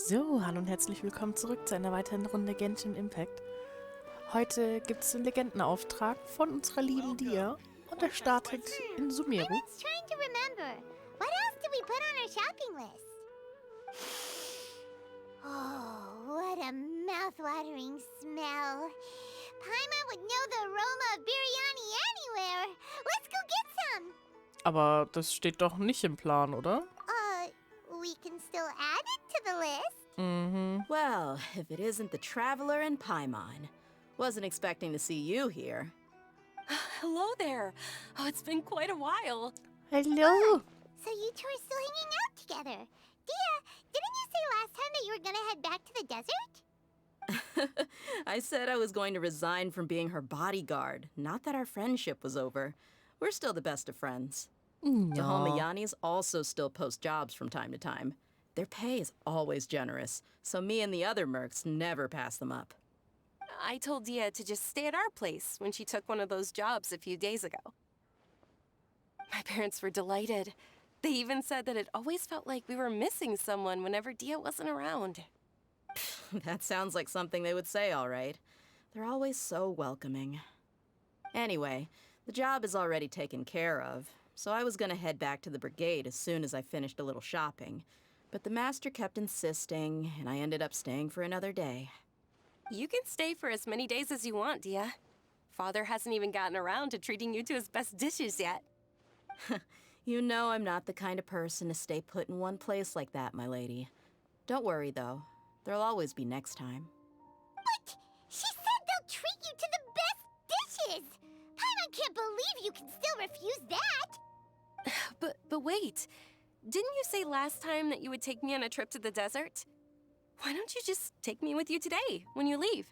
So, hallo und herzlich willkommen zurück zu einer weiteren Runde Genshin Impact. Heute gibt es den Legendenauftrag von unserer lieben Dehya und er startet in Sumeru. I was trying to remember. What else did we put on our shopping list? Oh, what a mouth-watering smell. Paimon would know the aroma of biryani anywhere. Let's go get some. Aber das steht doch nicht im Plan, oder? We can still add it to the list. Mhm. Well, if it isn't the Traveler and Paimon. Wasn't expecting to see you here. Hello there. Oh, it's been quite a while. Hallo! So you two are still hanging out together. Dehya, didn't you say last time that you were gonna head back to the desert? I said I was going to resign from being her bodyguard, not that our friendship was over. We're still the best of friends. The Ja. Homayanis also still post jobs from time to time. Their pay is always generous, so me and the other mercs never pass them up. I told Dehya to just stay at our place when she took one of those jobs a few days ago. My parents were delighted. They even said that it always felt like we were missing someone whenever Dehya wasn't around. That sounds like something they would say, all right. They're always so welcoming. Anyway, the job is already taken care of, so I was gonna head back to the brigade as soon as I finished a little shopping. But the master kept insisting, and I ended up staying for another day. You can stay for as many days as you want, Dehya. Father hasn't even gotten around to treating you to his best dishes yet. You know I'm not the kind of person to stay put in one place like that, my lady. Don't worry, though. There'll always be next time. But she said they'll treat you to the best dishes. Paimon can't believe you can still refuse that. But wait. Didn't you say last time that you would take me on a trip to the desert? Why don't you just take me with you today, when you leave?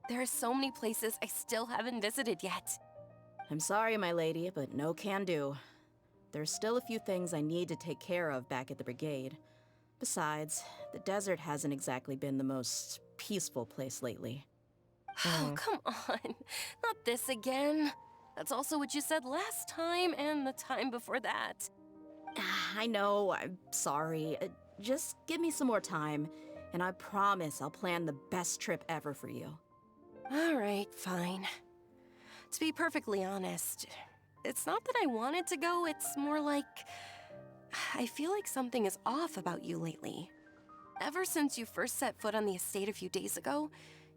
There are so many places I still haven't visited yet. I'm sorry, my lady, but no can do. There's still a few things I need to take care of back at the brigade. Besides, the desert hasn't exactly been the most peaceful place lately. Oh, come on. Not this again. That's also what you said last time and the time before that. I know, I'm sorry. Just give me some more time, and I promise I'll plan the best trip ever for you. All right, fine. To be perfectly honest, it's not that I wanted to go, it's more like I feel like something is off about you lately. Ever since you first set foot on the estate a few days ago,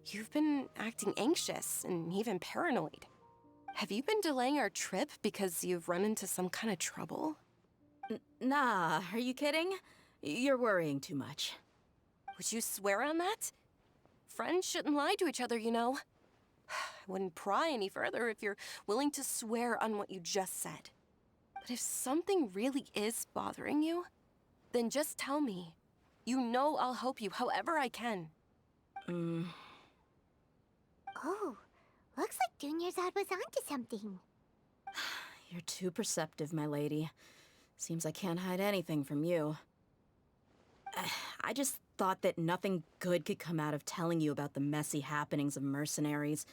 you've been acting anxious and even paranoid. Have you been delaying our trip because you've run into some kind of trouble? Nah, are you kidding? You're worrying too much. Would you swear on that? Friends shouldn't lie to each other, you know. I wouldn't pry any further if you're willing to swear on what you just said. But if something really is bothering you, then just tell me. You know I'll help you however I can. Oh, looks like Dunyarzad was onto something. You're too perceptive, my lady. Seems I can't hide anything from you. I just thought that nothing good could come out of telling you about the messy happenings of mercenaries.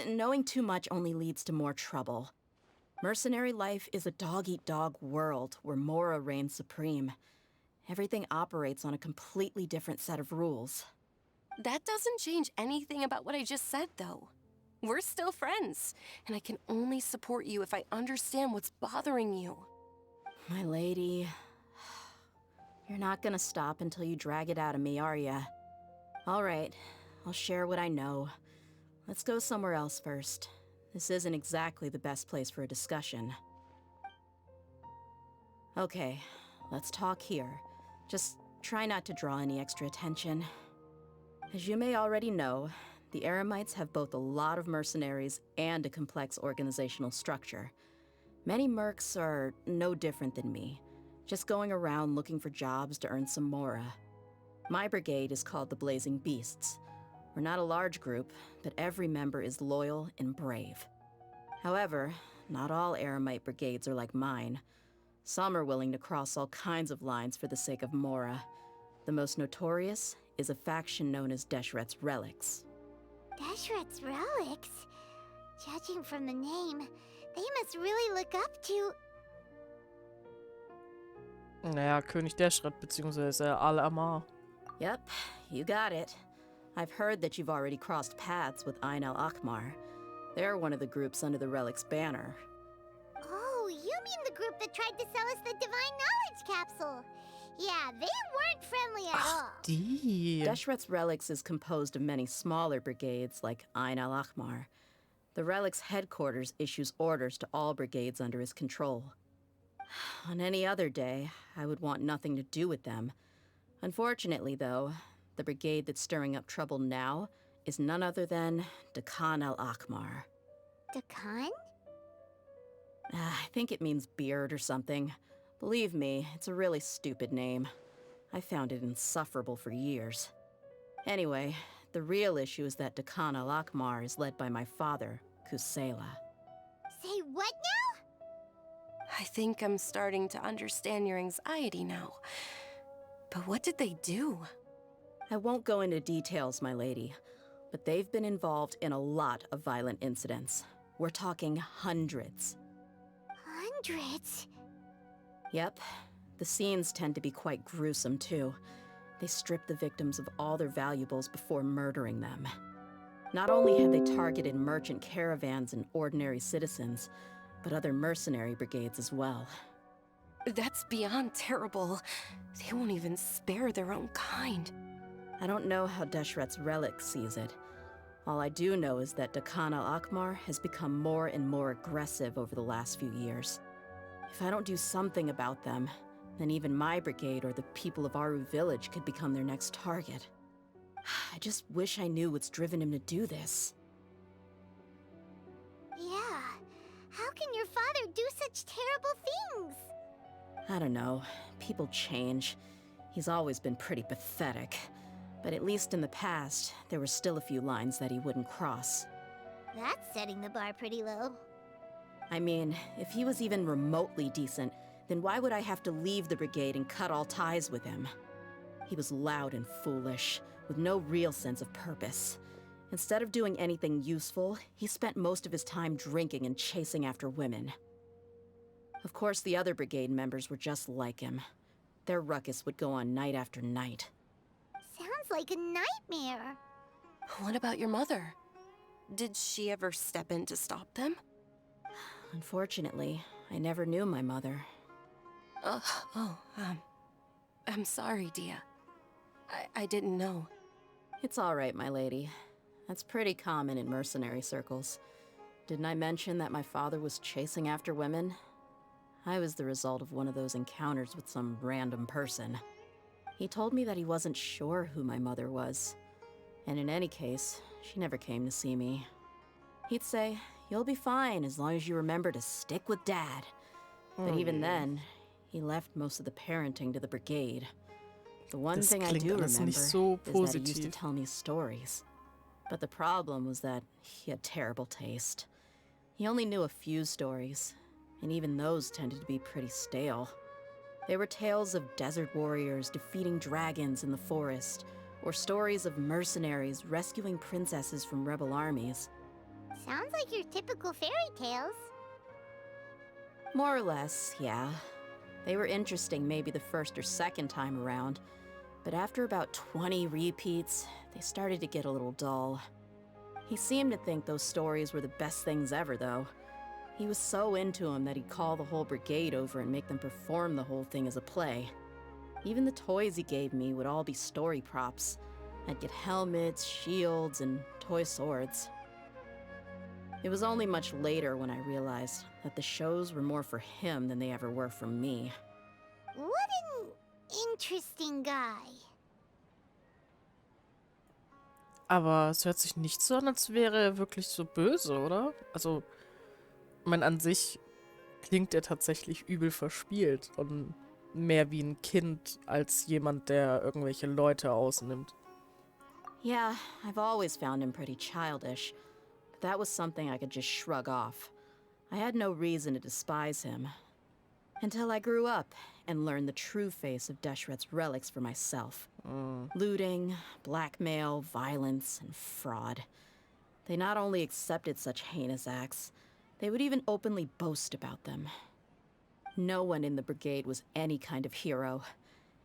Knowing too much only leads to more trouble. Mercenary life is a dog-eat-dog world where Mora reigns supreme. Everything operates on a completely different set of rules. That doesn't change anything about what I just said, though. We're still friends, and I can only support you if I understand what's bothering you. My lady, you're not gonna stop until you drag it out of me, are ya? All right, I'll share what I know. Let's go somewhere else first. This isn't exactly the best place for a discussion. Okay, let's talk here. Just try not to draw any extra attention. As you may already know, the Eremites have both a lot of mercenaries and a complex organizational structure. Many mercs are no different than me, just going around looking for jobs to earn some mora. My brigade is called the Blazing Beasts. We're not a large group, but every member is loyal and brave. However, not all Eremite brigades are like mine. Some are willing to cross all kinds of lines for the sake of mora. The most notorious is a faction known as Deshret's Relics. Deshret's Relics? Judging from the name, they must really look up to... Naja, König Deshret bzw. Al-Amar. Yep, you got it. I've heard that you've already crossed paths with Ain al-Akmar. They're one of the groups under the Relic's banner. Oh, you mean the group that tried to sell us the Divine Knowledge Capsule? Yeah, they weren't friendly at all. Die. Deshret's Relics is composed of many smaller brigades like Ain al-Akmar. The Relic's headquarters issues orders to all brigades under his control. On any other day, I would want nothing to do with them. Unfortunately, though, the brigade that's stirring up trouble now is none other than Dehya al-Akmar. Dakan? I think it means beard or something. Believe me, it's a really stupid name. I found it insufferable for years. Anyway, the real issue is that Dehya al-Akmar is led by my father, Kusela. Say what now? I think I'm starting to understand your anxiety now. But what did they do? I won't go into details, my lady, but they've been involved in a lot of violent incidents. We're talking hundreds. Hundreds? Yep. The scenes tend to be quite gruesome, too. They strip the victims of all their valuables before murdering them. Not only have they targeted merchant caravans and ordinary citizens, but other mercenary brigades as well. That's beyond terrible. They won't even spare their own kind. I don't know how Deshret's Relic sees it. All I do know is that Dehya al-Akmar has become more and more aggressive over the last few years. If I don't do something about them, then even my brigade or the people of Aru village could become their next target. I just wish I knew what's driven him to do this. Yeah. How can your father do such terrible things? I don't know. People change. He's always been pretty pathetic. But at least in the past, there were still a few lines that he wouldn't cross. That's setting the bar pretty low. I mean, if he was even remotely decent, then why would I have to leave the brigade and cut all ties with him? He was loud and foolish, with no real sense of purpose. Instead of doing anything useful, he spent most of his time drinking and chasing after women. Of course, the other brigade members were just like him. Their ruckus would go on night after night. Sounds like a nightmare. What about your mother? Did she ever step in to stop them? Unfortunately, I never knew my mother. I'm sorry, Dehya. I didn't know. It's all right, my lady. That's pretty common in mercenary circles. Didn't I mention that my father was chasing after women? I was the result of one of those encounters with some random person. He told me that he wasn't sure who my mother was. And in any case, she never came to see me. He'd say, "You'll be fine as long as you remember to stick with Dad." But even then, he left most of the parenting to the brigade. The one Das thing I klingt do alles remember nicht so is that he used to positiv. tell me stories. But the problem was that he had terrible taste. He only knew a few stories, and even those tended to be pretty stale. They were tales of desert warriors defeating dragons in the forest, or stories of mercenaries rescuing princesses from rebel armies. Sounds like your typical fairy tales. More or less, yeah. They were interesting maybe the first or second time around, but after about 20 repeats, they started to get a little dull. He seemed to think those stories were the best things ever, though. He was so into them that he'd call the whole brigade over and make them perform the whole thing as a play. Even the toys he gave me would all be story props. I'd get helmets, shields, and toy swords. It was only much later when I realized that the shows were more for him than they ever were for me. What an interesting guy. Aber es hört sich nicht so an, als wäre er wirklich so böse, oder? Also, ich meine, an sich klingt er tatsächlich übel verspielt und mehr wie ein Kind als jemand, der irgendwelche Leute ausnimmt. Yeah, I've always found him pretty childish, but that was something I could just shrug off. I had no reason to despise him. Until I grew up and learned the true face of Deshret's relics for myself. Looting, blackmail, violence, and fraud. They not only accepted such heinous acts, they would even openly boast about them. No one in the brigade was any kind of hero.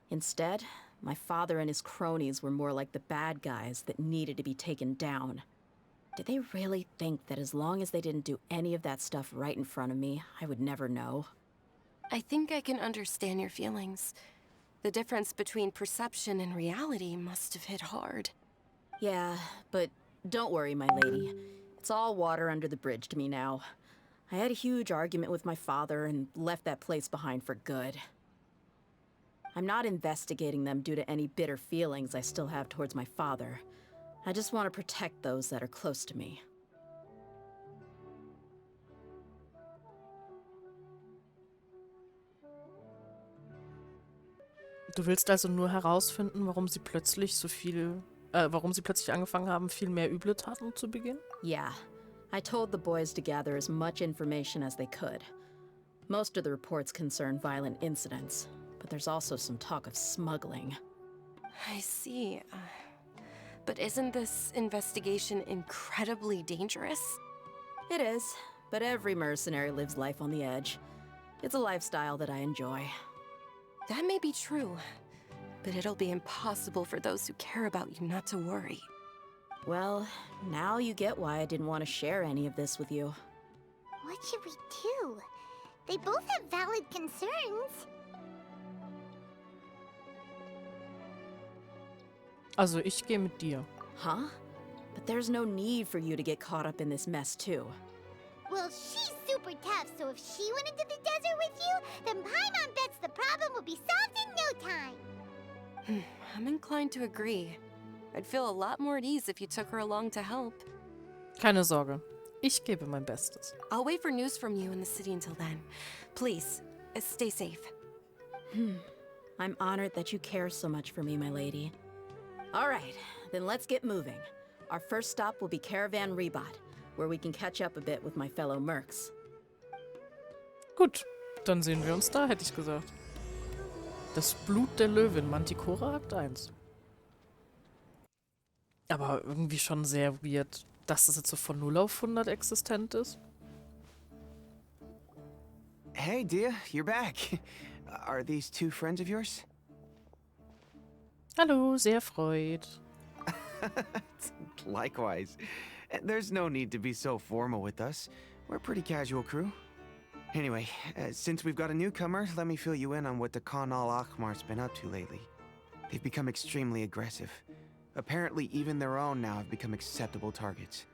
Instead, My father and his cronies were more like the bad guys that needed to be taken down. Did they really think that as long as they didn't do any of that stuff right in front of me, I would never know? I think I can understand your feelings. The difference between perception and reality must have hit hard. Yeah, but don't worry, my lady. It's all water under the bridge to me now. I had a huge argument with my father and left that place behind for good. I'm not investigating them due to any bitter feelings I still have towards my father. I just want to protect those that are close to me. Du willst also nur herausfinden, warum sie plötzlich angefangen haben, viel mehr üble Taten zu begehen? Yeah, I told the boys to gather as much information as they could. Most of the reports concern violent incidents, but there's also some talk of smuggling. I see. But isn't this investigation incredibly dangerous? It is, but every mercenary lives life on the edge. It's a lifestyle that I enjoy. That may be true, but it'll be impossible for those who care about you not to worry. Well, now you get why I didn't want to share any of this with you. What should we do? They both have valid concerns. Also, ich gehe mit dir. Huh? But there's no need for you to get caught up in this mess, too. Well, she's super tough, so if she went into the desert with you, then Paimon bets the problem will be solved in no time. I'm inclined to agree. I'd feel a lot more at ease if you took her along to help. Keine Sorge. Ich gebe mein Bestes. I'll wait for news from you in the city until then. Please, stay safe. I'm honored that you care so much for me, my lady. All right, then let's get moving. Our first stop will be Caravan Rebot, where we can catch up a bit with my fellow mercs. Gut, dann sehen wir uns da, hätte ich gesagt. Das Blut der Löwin, Manticora Akt 1. Aber irgendwie schon sehr weird, dass das jetzt so von 0 auf 100 existent ist. Hey, Dehya, you're back. Are these two friends of yours? Hallo, sehr freut. Likewise. There's no need to be so formal with us. We're a pretty casual crew. Anyway, since we've got a newcomer, let me fill you in on what the Khan al-Ahmar's been up to lately. They've become extremely aggressive. Apparently, even their own now have become acceptable targets.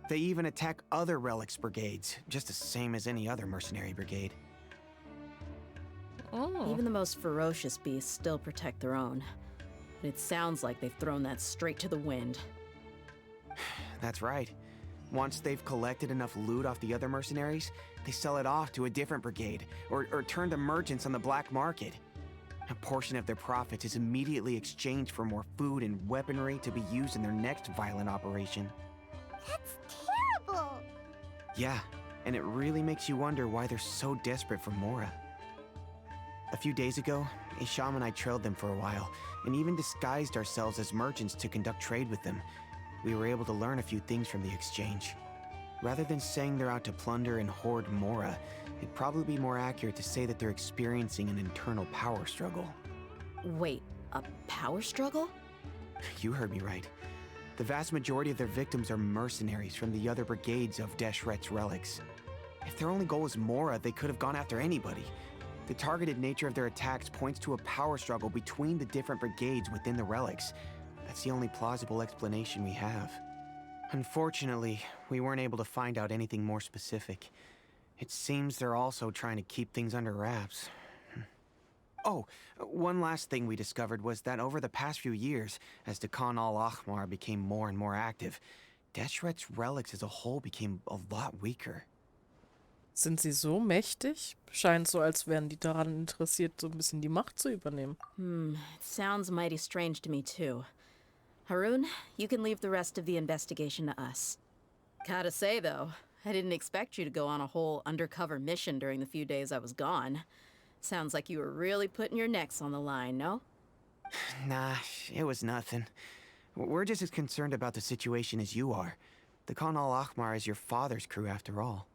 They even attack other relics brigades, just the same as any other mercenary brigade. Oh. Even the most ferocious beasts still protect their own. But it sounds like they've thrown that straight to the wind. That's right. Once they've collected enough loot off the other mercenaries, they sell it off to a different brigade, or turn to merchants on the black market. A portion of their profits is immediately exchanged for more food and weaponry to be used in their next violent operation. That's terrible. Yeah, and it really makes you wonder why they're so desperate for Mora. A few days ago, Isham and I trailed them for a while, and even disguised ourselves as merchants to conduct trade with them. We were able to learn a few things from the exchange. Rather than saying they're out to plunder and hoard Mora, it'd probably be more accurate to say that they're experiencing an internal power struggle. Wait, a power struggle? You heard me right. The vast majority of their victims are mercenaries from the other brigades of Deshret's relics. If their only goal was Mora, they could have gone after anybody. The targeted nature of their attacks points to a power struggle between the different brigades within the relics. That's the only plausible explanation we have. Unfortunately, we weren't able to find out anything more specific. It seems they're also trying to keep things under wraps. Oh, one last thing we discovered was that over the past few years, as the Khan al-Ahmar became more and more active, Deshret's relics as a whole became a lot weaker. Sind sie so mächtig? Scheint so, als wären die daran interessiert, so ein bisschen die Macht zu übernehmen. It sounds mighty strange to me, too. Harun, you can leave the rest of the investigation to us. Gotta say, though, I didn't expect you to go on a whole undercover mission during the few days I was gone. Sounds like you were really putting your necks on the line, no? Nah, it was nothing. We're just as concerned about the situation as you are. The Khan al-Ahmar is your father's crew, after all.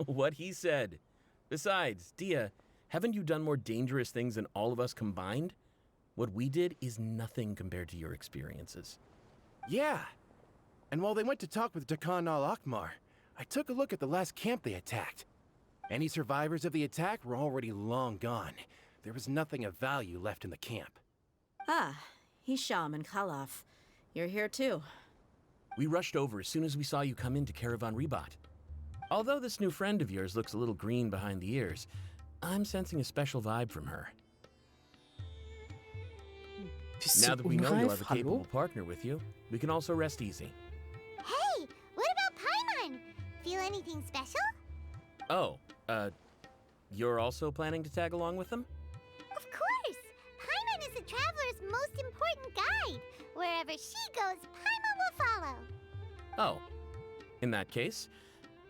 What he said. Besides, Dehya, haven't you done more dangerous things than all of us combined? What we did is nothing compared to your experiences. Yeah. And while they went to talk with Dakan al-Akmar, I took a look at the last camp they attacked. Any survivors of the attack were already long gone. There was nothing of value left in the camp. Ah, Hisham and Khalaf. You're here too. We rushed over as soon as we saw you come into Caravan Ribat. Although this new friend of yours looks a little green behind the ears, I'm sensing a special vibe from her. Bist Now du that we know you'll have a unreif? capable Hallo? partner with you, we can also rest easy. Hey, what about Paimon? Feel anything special? Oh, you're also planning to tag along with them? Of course! Paimon is the traveler's most important guide. Wherever she goes, Paimon will follow. Oh, in that case,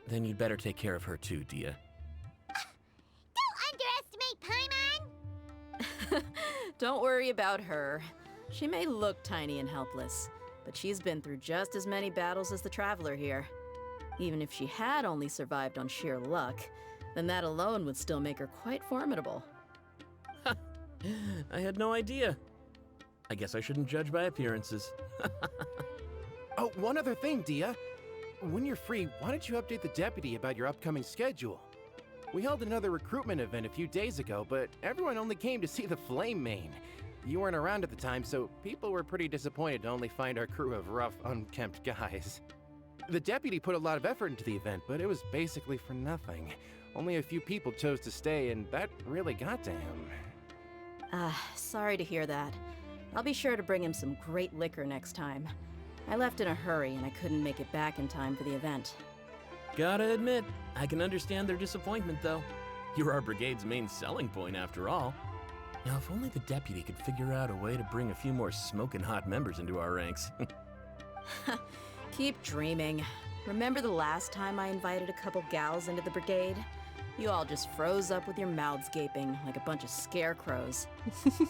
then you'd better take care of her too, Dehya. Don't underestimate Paimon! Don't worry about her. She may look tiny and helpless, but she's been through just as many battles as the traveler here. Even if she had only survived on sheer luck, then that alone would still make her quite formidable. I had no idea. I guess I shouldn't judge by appearances. Oh, one other thing, Dehya. When you're free, why don't you update the deputy about your upcoming schedule? We held another recruitment event a few days ago, but everyone only came to see the Flammenmähne. You weren't around at the time, so people were pretty disappointed to only find our crew of rough, unkempt guys. The deputy put a lot of effort into the event, but it was basically for nothing. Only a few people chose to stay, and that really got to him. Sorry to hear that. I'll be sure to bring him some great liquor next time. I left in a hurry and I couldn't make it back in time for the event. Gotta admit, I can understand their disappointment, though. You're our brigade's main selling point, after all. Now, if only the deputy could figure out a way to bring a few more smoking hot members into our ranks. Keep dreaming. Remember the last time I invited a couple gals into the brigade? You all just froze up with your mouths gaping like a bunch of scarecrows.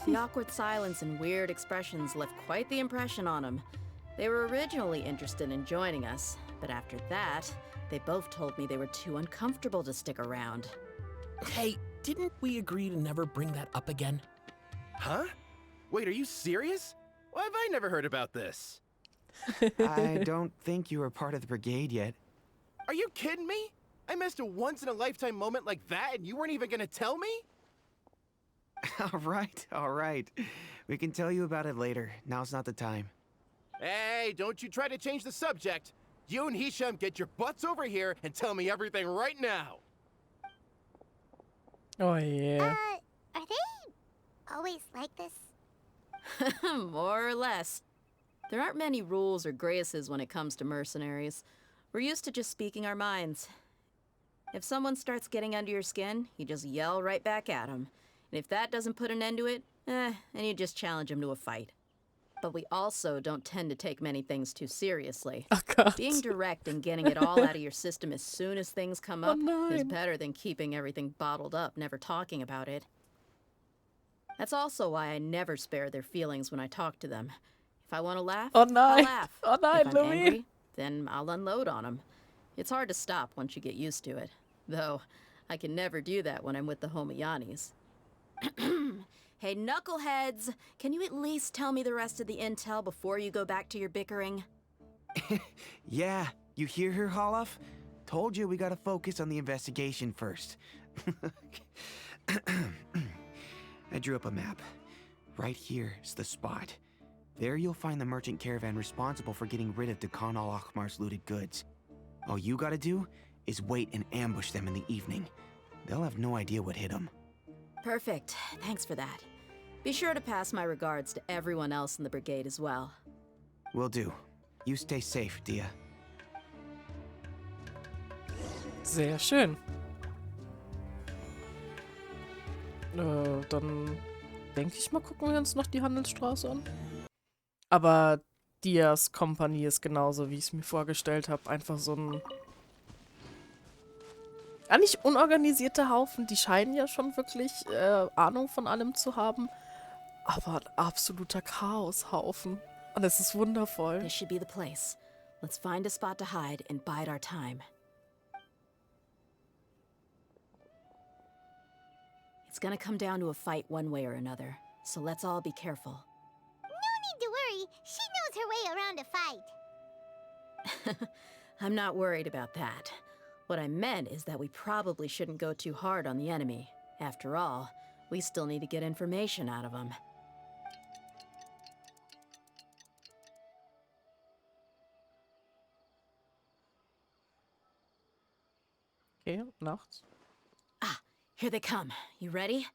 The awkward silence and weird expressions left quite the impression on them. They were originally interested in joining us, but after that, they both told me they were too uncomfortable to stick around. Hey, didn't we agree to never bring that up again? Huh? Wait, are you serious? Why have I never heard about this? I don't think you were part of the brigade yet. Are you kidding me? I missed a once-in-a-lifetime moment like that and you weren't even gonna tell me? All right. We can tell you about it later. Now's not the time. Hey, don't you try to change the subject. You and Hisham get your butts over here and tell me everything right now. Oh yeah. Are they always like this? More or less. There aren't many rules or graces when it comes to mercenaries. We're used to just speaking our minds. If someone starts getting under your skin, you just yell right back at them. And if that doesn't put an end to it, then you just challenge them to a fight. But we also don't tend to take many things too seriously. Oh God. Being direct and getting it all out of your system as soon as things come up is nein. better than keeping everything bottled up, never talking about it. That's also why I never spare their feelings when I talk to them. If I want to laugh, Oh I'll nein. laugh. Oh If nein, I'm Louis. angry, then I'll unload on them. It's hard to stop once you get used to it. Though, I can never do that when I'm with the Homayanis. Hey, knuckleheads! Can you at least tell me the rest of the intel before you go back to your bickering? Yeah, you hear her, Holloff? Told you we gotta focus on the investigation first. I drew up a map. Right here is the spot. There you'll find the merchant caravan responsible for getting rid of Dakan al-Akmar's looted goods. All you gotta do is wait and ambush them in the evening. They'll have no idea what hit them. Perfect. Thanks for that. Be sure to pass my regards to everyone else in the brigade as well. Will do. You stay safe, Dehya. Sehr schön. Dann denke ich mal, gucken wir uns noch die Handelsstraße an. Aber Dias Kompanie ist genauso, wie ich es mir vorgestellt habe. Einfach so ein... Eigentlich unorganisierte Haufen. Die scheinen ja schon wirklich Ahnung von allem zu haben. Aber ein absoluter Chaoshaufen. Und es ist wundervoll. This should be the place. Let's find a spot to hide and bide our time. It's gonna come down to a fight one way or another. so let's all be careful. No need to worry. She knows her way around a fight. I'm not worried about that. What I meant is that we probably shouldn't go too hard on the enemy. After all, we still need to get information out of them. Okay, nachts. Ah, here they come. You ready?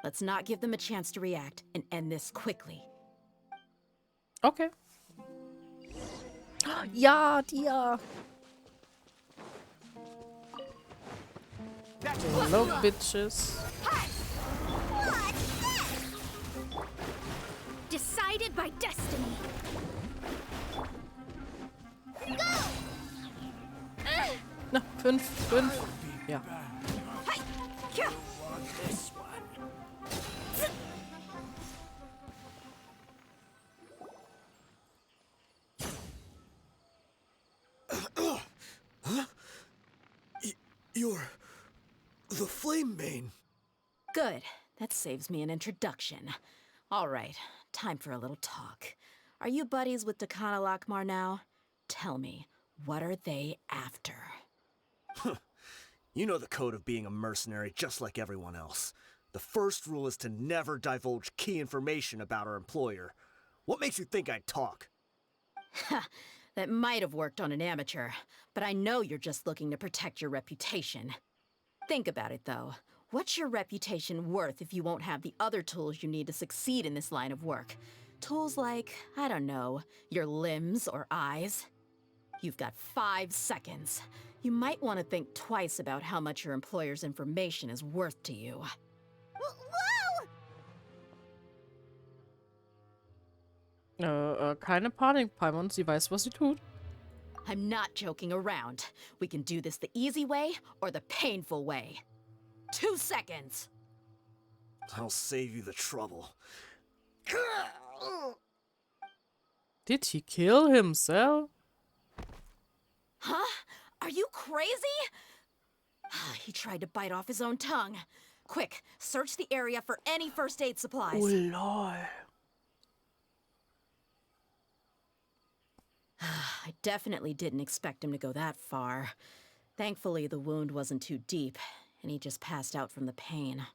Let's not give them a chance to react and end this quickly. Okay. Ja, Dehya. Hello, bitches. Decided by destiny. Na, 5, 5. Ja. You're the Flammenmähne. Good. That saves me an introduction. All right, time for a little talk. Are you buddies with Dakana Lakmar now? Tell me, what are they after? You know the code of being a mercenary just like everyone else. The first rule is to never divulge key information about our employer. What makes you think I'd talk? Ha! That might have worked on an amateur, but I know you're just looking to protect your reputation. Think about it, though. What's your reputation worth if you won't have the other tools you need to succeed in this line of work? Tools like, I don't know, your limbs or eyes? You've got 5 seconds. You might want to think twice about how much your employer's information is worth to you. Whoa! Keine Panik, Paimon. Sie weiß, was sie tut. I'm not joking around. We can do this the easy way or the painful way. 2 seconds. I'll save you the trouble. Did he kill himself? Huh? Are you crazy? He tried to bite off his own tongue. Quick, search the area for any first aid supplies. Oh, lol. I definitely didn't expect him to go that far. Thankfully, the wound wasn't too deep, and he just passed out from the pain.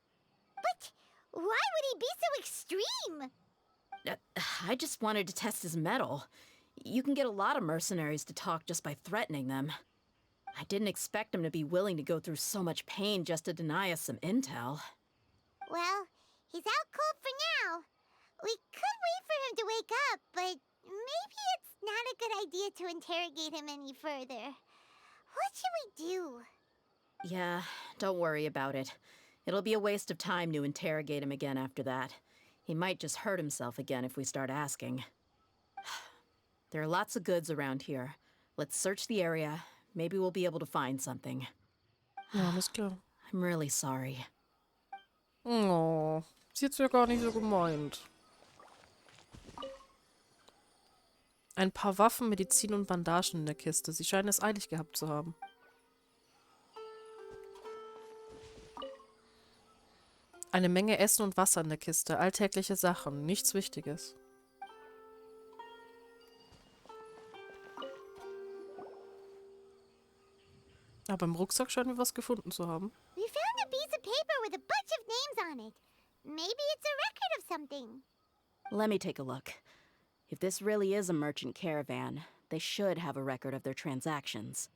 But why would he be so extreme? I just wanted to test his mettle. You can get a lot of mercenaries to talk just by threatening them. I didn't expect him to be willing to go through so much pain just to deny us some intel. Well, he's out cold for now. We could wait for him to wake up, but maybe it's not a good idea to interrogate him any further. What should we do? Yeah, don't worry about it. It'll be a waste of time to interrogate him again after that. He might just hurt himself again if we start asking. There are lots of goods around here. Let's search the area. Maybe we'll be able to find something. Ja, alles klar. I'm really sorry. Oh, sie hat's ja gar nicht so gemeint. Ein paar Waffen, Medizin und Bandagen in der Kiste. Sie scheinen es eilig gehabt zu haben. Eine Menge Essen und Wasser in der Kiste. Alltägliche Sachen. Nichts Wichtiges. Aber im Rucksack scheinen wir was gefunden zu haben. We found a piece of paper with a bunch of names on it. Maybe it's a record of something. Let me take a look. If this really is a merchant caravan, they should have a record of their transactions.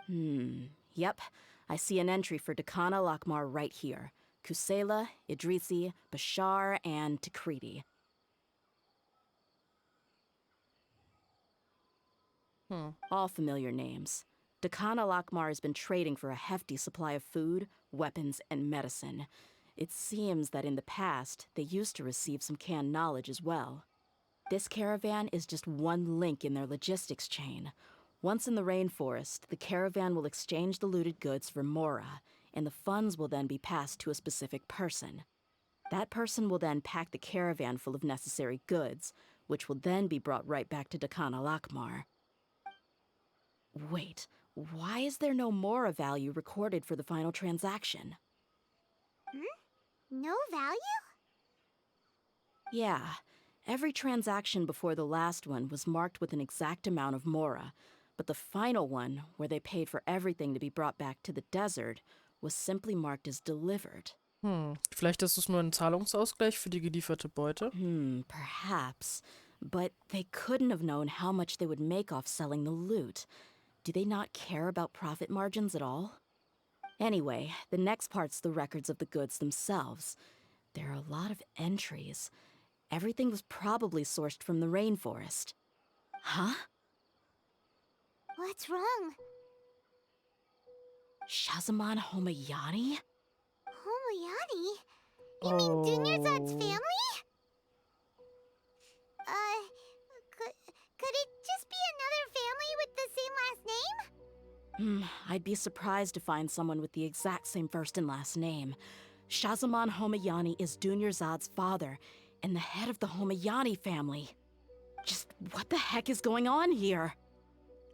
Yep. I see an entry for Dakana Lakmar right here. Kusela, Idrisi, Bashar, and Takriti. All familiar names. Dakana Lakmar has been trading for a hefty supply of food, weapons, and medicine. It seems that in the past, they used to receive some canned knowledge as well. This caravan is just one link in their logistics chain. Once in the rainforest, the caravan will exchange the looted goods for mora, and the funds will then be passed to a specific person. That person will then pack the caravan full of necessary goods, which will then be brought right back to Dakana Lakmar. Wait, why is there no mora value recorded for the final transaction? No value? Yeah, every transaction before the last one was marked with an exact amount of mora, but the final one, where they paid for everything to be brought back to the desert, was simply marked as delivered. Vielleicht ist es nur ein Zahlungsausgleich für die gelieferte Beute. Perhaps. But they couldn't have known how much they would make off selling the loot. Do they not care about profit margins at all? Anyway, the next part's the records of the goods themselves. There are a lot of entries. Everything was probably sourced from the rainforest. Huh? What's wrong? Shazamon Homayani? Homoyani? You mean Dunyarzad's family? Could it just be another family with the same last name? I'd be surprised to find someone with the exact same first and last name. Shazamon Homayani is Dunyarzad's father, and the head of the Homayani family. Just what the heck is going on here?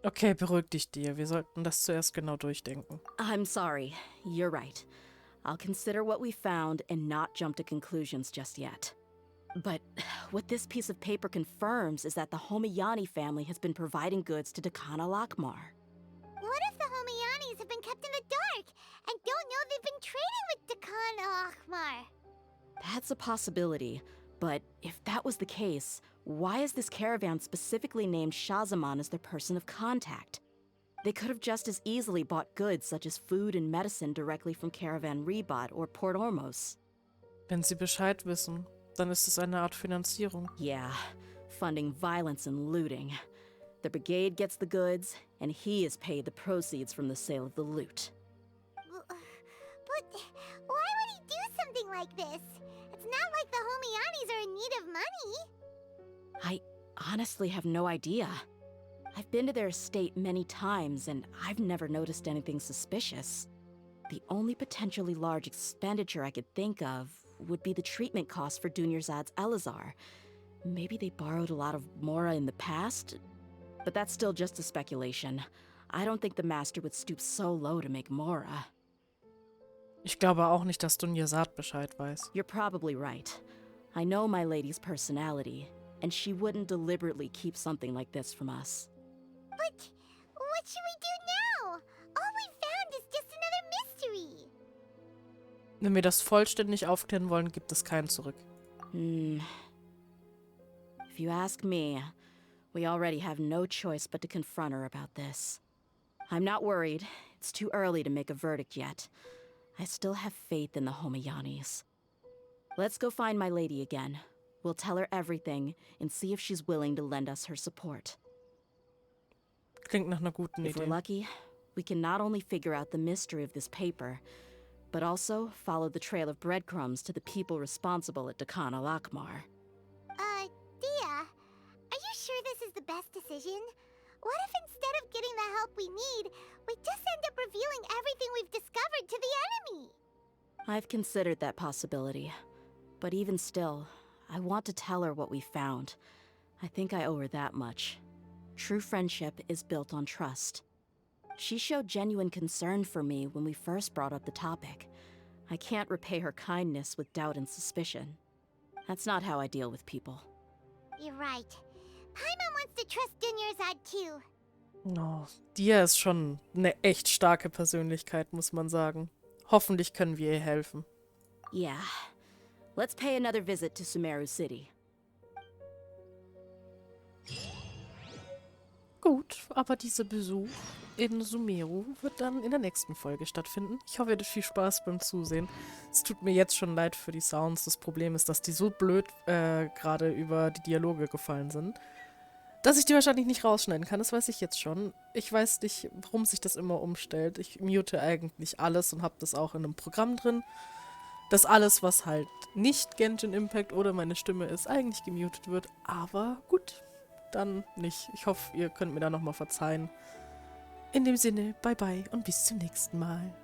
Okay, beruhig dich, dir. Wir sollten das zuerst genau durchdenken. I'm sorry. You're right. I'll consider what we found and not jump to conclusions just yet. But what this piece of paper confirms is that the Homayani family has been providing goods to Dakana Lakmar. What if the Homayanis have been kept in the dark and don't know they've been trading with Dakan Akhmar? That's a possibility, but if that was the case, why is this caravan specifically named Shazamon as their person of contact? They could have just as easily bought goods such as food and medicine directly from Caravan Rebot or Port Ormos. Wenn sie Bescheid wissen, dann ist es eine Art Finanzierung. Yeah, funding violence and looting. The brigade gets the goods, and he is paid the proceeds from the sale of the loot. But why would he do something like this? It's not like the Homayanis are in need of money. I honestly have no idea. I've been to their estate many times, and I've never noticed anything suspicious. The only potentially large expenditure I could think of would be the treatment costs for Dunyarzad's Elazar. Maybe they borrowed a lot of mora in the past, but that's still just a speculation. I don't think the master would stoop so low to make mora. Ich glaube auch nicht, dass Dunyarzad Bescheid weiß. You're probably right. I know my lady's personality, and she wouldn't deliberately keep something like this from us. But what should we do now? All we found is just another mystery. Wenn wir das vollständig aufklären wollen, gibt es kein Zurück. If you ask me, we already have no choice but to confront her about this. I'm not worried. It's too early to make a verdict yet. I still have faith in the Homayanis. Let's go find my lady again. We'll tell her everything and see if she's willing to lend us her support. Klingt nach einer guten If we're Idee. lucky, we can not only figure out the mystery of this paper, but also follow the trail of breadcrumbs to the people responsible at Dakan al-Akmar. Dehya, are you sure this is the best decision? What if instead of getting the help we need, we just end up revealing everything we've discovered to the enemy? I've considered that possibility, but even still, I want to tell her what we found. I think I owe her that much. True friendship is built on trust. She showed genuine concern for me when we first brought up the topic. I can't repay her kindness with doubt and suspicion. That's not how I deal with people. You're right. Paimon wants to trust Dunyarzad too. Oh, Dehya ist schon eine echt starke Persönlichkeit, muss man sagen. Hoffentlich können wir ihr helfen. Yeah. Let's pay another visit to Sumeru City. Gut, aber dieser Besuch in Sumeru wird dann in der nächsten Folge stattfinden. Ich hoffe, ihr hattet viel Spaß beim Zusehen. Es tut mir jetzt schon leid für die Sounds. Das Problem ist, dass die so blöd gerade über die Dialoge gefallen sind, dass ich die wahrscheinlich nicht rausschneiden kann. Das weiß ich jetzt schon. Ich weiß nicht, warum sich das immer umstellt. Ich mute eigentlich alles und habe das auch in einem Programm drin. Dass alles, was halt nicht Genshin Impact oder meine Stimme ist, eigentlich gemutet wird. Aber gut, dann nicht. Ich hoffe, ihr könnt mir da nochmal verzeihen. In dem Sinne, bye bye und bis zum nächsten Mal.